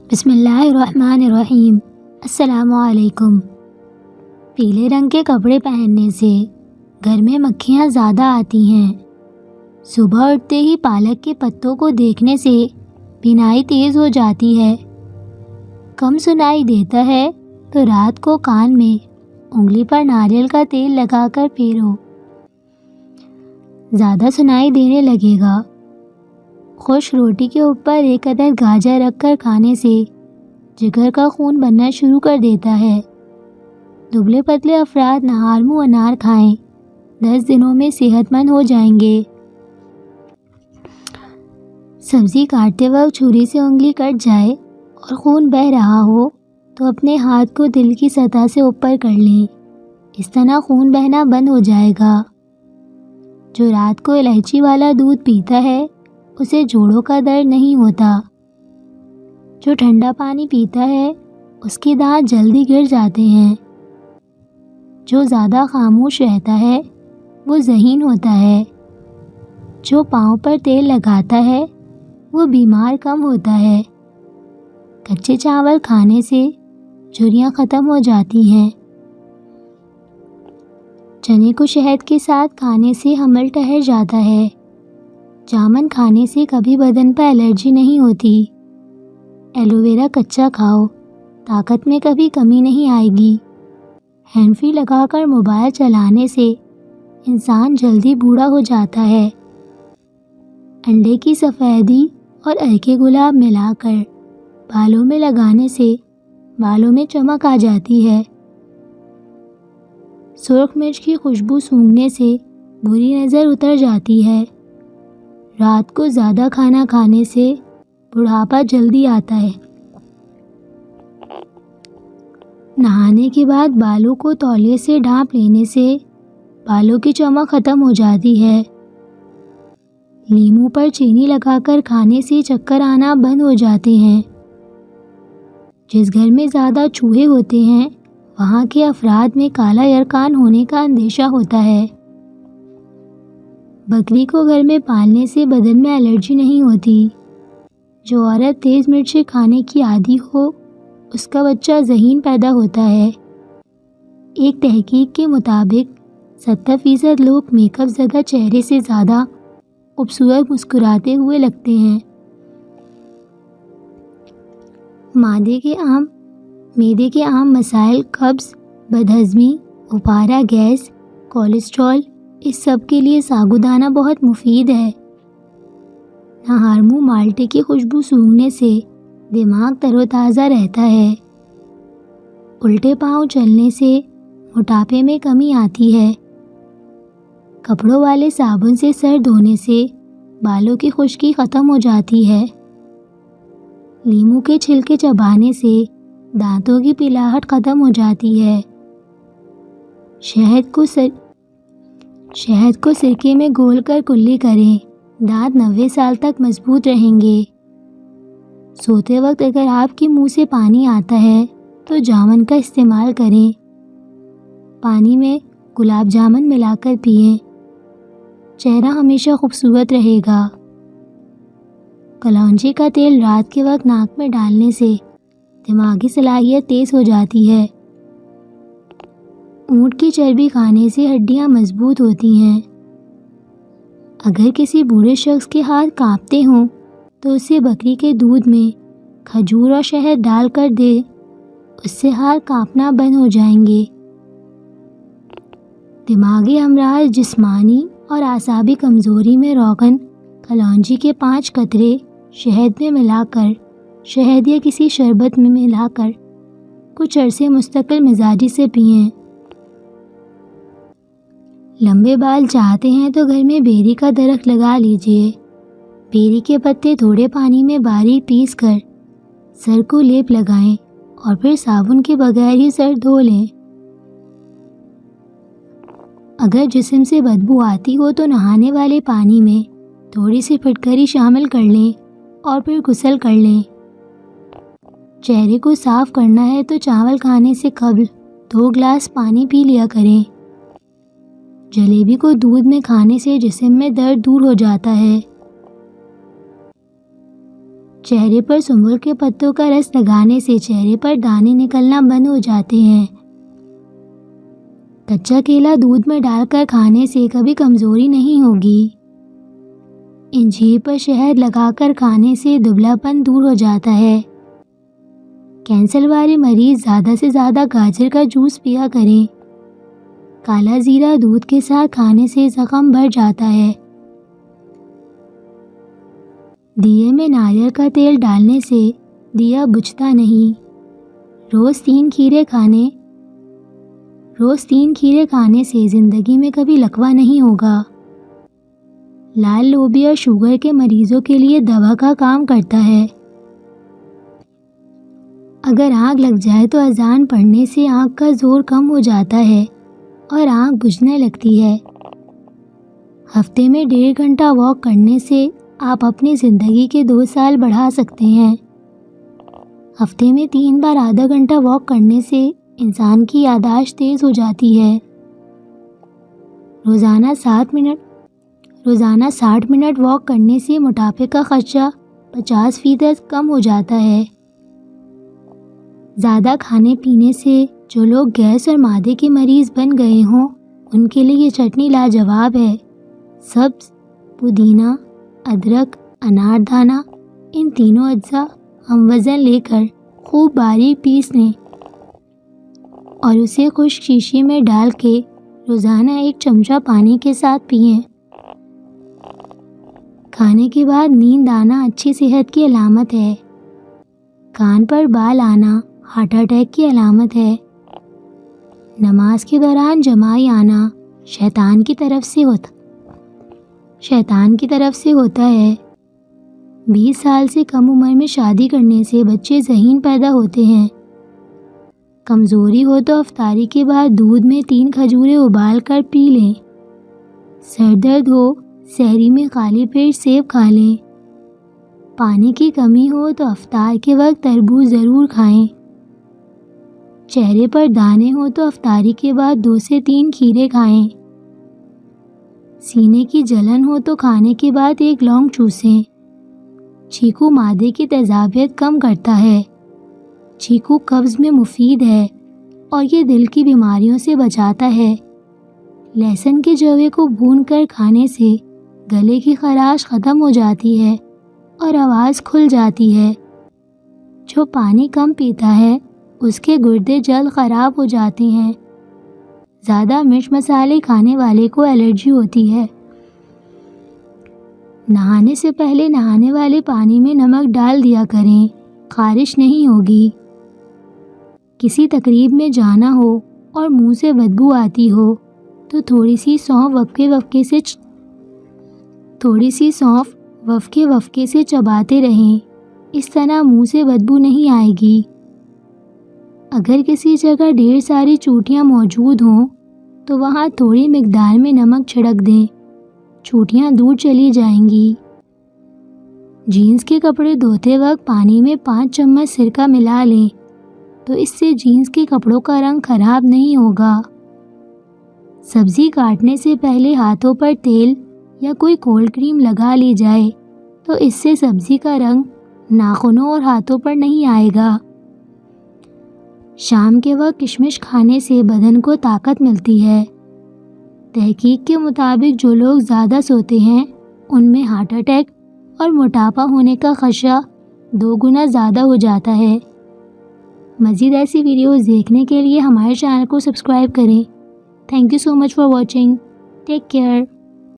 بسم اللہ الرحمن الرحیم۔ السلام علیکم۔ پیلے رنگ کے کپڑے پہننے سے گھر میں مکھیاں زیادہ آتی ہیں۔ صبح اٹھتے ہی پالک کے پتوں کو دیکھنے سے بینائی تیز ہو جاتی ہے۔ کم سنائی دیتا ہے تو رات کو کان میں انگلی پر ناریل کا تیل لگا کر پھیرو، زیادہ سنائی دینے لگے گا۔ خشک روٹی کے اوپر ایک عدد گاجر رکھ کر کھانے سے جگر کا خون بننا شروع کر دیتا ہے۔ دبلے پتلے افراد نہار منہ انار کھائیں، 10 دنوں میں صحت مند ہو جائیں گے۔ سبزی کاٹتے وقت چھری سے انگلی کٹ جائے اور خون بہہ رہا ہو تو اپنے ہاتھ کو دل کی سطح سے اوپر کر لیں، اس طرح خون بہنا بند ہو جائے گا۔ جو رات کو الائچی والا دودھ پیتا ہے اسے جوڑوں کا درد نہیں ہوتا۔ جو ٹھنڈا پانی پیتا ہے اس کے دانت جلدی گر جاتے ہیں۔ جو زیادہ خاموش رہتا ہے وہ ذہین ہوتا ہے۔ جو پاؤں پر تیل لگاتا ہے وہ بیمار کم ہوتا ہے۔ کچے چاول کھانے سے جھریاں ختم ہو جاتی ہیں۔ چنے کو شہد کے ساتھ کھانے سے حمل ٹھہر جاتا ہے۔ جامن کھانے سے کبھی بدن پر الرجی نہیں ہوتی۔ ایلو ویرا کچا کھاؤ، طاقت میں کبھی کمی نہیں آئے گی۔ ہینڈ فری لگا کر موبائل چلانے سے انسان جلدی بوڑھا ہو جاتا ہے۔ انڈے کی سفیدی اور ارکے گلاب ملا کر بالوں میں لگانے سے بالوں میں چمک آ جاتی ہے۔ سرخ مرچ کی خوشبو سونگھنے سے بری نظر اتر جاتی ہے۔ رات کو زیادہ کھانا کھانے سے بڑھاپا جلدی آتا ہے۔ نہانے کے بعد بالوں کو تولیے سے ڈھانپ لینے سے بالوں کی چمک ختم ہو جاتی ہے۔ لیموں پر چینی لگا کر کھانے سے چکر آنا بند ہو جاتے ہیں۔ جس گھر میں زیادہ چوہے ہوتے ہیں وہاں کے افراد میں کالا یرقان ہونے کا اندیشہ ہوتا ہے۔ بکری کو گھر میں پالنے سے بدن میں الرجی نہیں ہوتی۔ جو عورت تیز مرچیں کھانے کی عادی ہو اس کا بچہ ذہین پیدا ہوتا ہے۔ ایک تحقیق کے مطابق 70% لوگ میک اپ زدہ چہرے سے زیادہ خوبصورت مسکراتے ہوئے لگتے ہیں۔ معدے کے عام مسائل قبض، بدہضمی، اپارہ گیس، کولیسٹرول، اس سب کے لیے ساگودانہ بہت مفید ہے۔ نہار منہ مالٹے کی خوشبو سونگھنے سے دماغ تر و تازہ رہتا ہے۔ الٹے پاؤں چلنے سے موٹاپے میں کمی آتی ہے۔ کپڑوں والے صابن سے سر دھونے سے بالوں کی خشکی ختم ہو جاتی ہے۔ لیموں کے چھلکے چبانے سے دانتوں کی پلاہٹ ختم ہو جاتی ہے۔ شہد کو سرکے میں گھول کر کلی کریں، دانت 90 سال تک مضبوط رہیں گے۔ سوتے وقت اگر آپ کے منہ سے پانی آتا ہے تو جامن کا استعمال کریں۔ پانی میں گلاب جامن ملا کر پئیں، چہرہ ہمیشہ خوبصورت رہے گا۔ کلونجی کا تیل رات کے وقت ناک میں ڈالنے سے دماغی صلاحیت تیز ہو جاتی ہے۔ اونٹ کی چربی کھانے سے ہڈیاں مضبوط ہوتی ہیں۔ اگر کسی بوڑھے شخص کے ہاتھ کانپتے ہوں تو اسے بکری کے دودھ میں کھجور اور شہد ڈال کر دے، اس سے ہاتھ کانپنا بند ہو جائیں گے۔ دماغی امراض، جسمانی اور اعصابی کمزوری میں روغن کلونجی کے 5 قطرے شہد میں ملا کر، شہد یا کسی شربت میں ملا کر کچھ عرصے مستقل مزاجی سے پئیں۔ لمبے بال چاہتے ہیں تو گھر میں بیری کا درخت لگا لیجئے۔ بیری کے پتے تھوڑے پانی میں باریک پیس کر سر کو لیپ لگائیں اور پھر صابن کے بغیر ہی سر دھو لیں۔ اگر جسم سے بدبو آتی ہو تو نہانے والے پانی میں تھوڑی سی پھٹکری شامل کر لیں اور پھر غسل کر لیں۔ چہرے کو صاف کرنا ہے تو چاول کھانے سے قبل 2 گلاس پانی پی لیا کریں۔ جلیبی کو دودھ میں کھانے سے جسم میں درد دور ہو جاتا ہے۔ چہرے پر سنبل کے پتوں کا رس لگانے سے چہرے پر دانے نکلنا بند ہو جاتے ہیں۔ کچا کیلا دودھ میں ڈال کر کھانے سے کبھی کمزوری نہیں ہوگی۔ انجیر پر شہد لگا کر کھانے سے دبلا پن دور ہو جاتا ہے۔ کینسر والے مریض زیادہ سے زیادہ گاجر کا جوس پیا کریں۔ کالا زیرہ دودھ کے ساتھ کھانے سے زخم بھر جاتا ہے۔ دیے میں ناریل کا تیل ڈالنے سے دیا بجھتا نہیں۔ روز 3 کھیرے کھانے سے زندگی میں کبھی لکوہ نہیں ہوگا۔ لال لوبیا شوگر کے مریضوں کے لیے دوا کا کام کرتا ہے۔ اگر آگ لگ جائے تو اذان پڑھنے سے آنکھ کا زور کم ہو جاتا ہے اور آنکھ بجھنے لگتی ہے۔ ہفتے میں 1.5 گھنٹہ واک کرنے سے آپ اپنی زندگی کے 2 سال بڑھا سکتے ہیں۔ ہفتے میں 3 بار آدھا گھنٹہ واک کرنے سے انسان کی یادداشت تیز ہو جاتی ہے۔ روزانہ 60 منٹ واک کرنے سے موٹاپے کا خدشہ 50% کم ہو جاتا ہے۔ زیادہ کھانے پینے سے جو لوگ گیس اور معدے کے مریض بن گئے ہوں ان کے لیے یہ چٹنی لاجواب ہے۔ سبز، پودینہ، ادرک، انار دانہ، ان تینوں اجزاء ہم وزن لے کر خوب باریک پیس لیں اور اسے خشک شیشے میں ڈال کے روزانہ 1 چمچہ پانی کے ساتھ پئیں۔ کھانے کے بعد نیند آنا اچھی صحت کی علامت ہے۔ کان پر بال آنا ہارٹ اٹیک کی علامت ہے۔ نماز کے دوران جمائی آنا شیطان کی طرف سے ہوتا ہے۔ 20 سال سے کم عمر میں شادی کرنے سے بچے ذہین پیدا ہوتے ہیں۔ کمزوری ہو تو افطاری کے بعد دودھ میں 3 کھجوریں ابال کر پی لیں۔ سر درد ہو سحری میں خالی پیٹ سیب کھا لیں۔ پانی کی کمی ہو تو افطار کے وقت تربوز ضرور کھائیں۔ چہرے پر دانے ہو تو افطاری کے بعد 2 سے 3 کھیرے کھائیں۔ سینے کی جلن ہو تو کھانے کے بعد 1 لونگ چوسیں۔ چیکو معدے کی تیزابیت کم کرتا ہے۔ چیکو قبض میں مفید ہے اور یہ دل کی بیماریوں سے بچاتا ہے۔ لہسن کے جوے کو بھون کر کھانے سے گلے کی خراش ختم ہو جاتی ہے اور آواز کھل جاتی ہے۔ جو پانی کم پیتا ہے اس کے گردے جلد خراب ہو جاتے ہیں۔ زیادہ مرچ مسالے کھانے والے کو الرجی ہوتی ہے۔ نہانے سے پہلے نہانے والے پانی میں نمک ڈال دیا کریں، خارش نہیں ہوگی۔ کسی تقریب میں جانا ہو اور منہ سے بدبو آتی ہو تو تھوڑی سی سونف وفکے سے چباتے رہیں، اس طرح منہ سے بدبو نہیں آئے گی۔ اگر کسی جگہ ڈھیر ساری چوٹیاں موجود ہوں تو وہاں تھوڑی مقدار میں نمک چھڑک دیں، چوٹیاں دور چلی جائیں گی۔ جینس کے کپڑے دھوتے وقت پانی میں 5 چمچ سرکہ ملا لیں تو اس سے جینس کے کپڑوں کا رنگ خراب نہیں ہوگا۔ سبزی کاٹنے سے پہلے ہاتھوں پر تیل یا کوئی کولڈ کریم لگا لی جائے تو اس سے سبزی کا رنگ ناخنوں اور ہاتھوں پر نہیں آئے گا۔ شام کے وقت کشمش کھانے سے بدن کو طاقت ملتی ہے۔ تحقیق کے مطابق جو لوگ زیادہ سوتے ہیں ان میں ہارٹ اٹیک اور موٹاپا ہونے کا خدشہ 2 گنا زیادہ ہو جاتا ہے۔ مزید ایسی ویڈیوز دیکھنے کے لیے ہمارے چینل کو سبسکرائب کریں۔ Thank you so much for watching. Take care.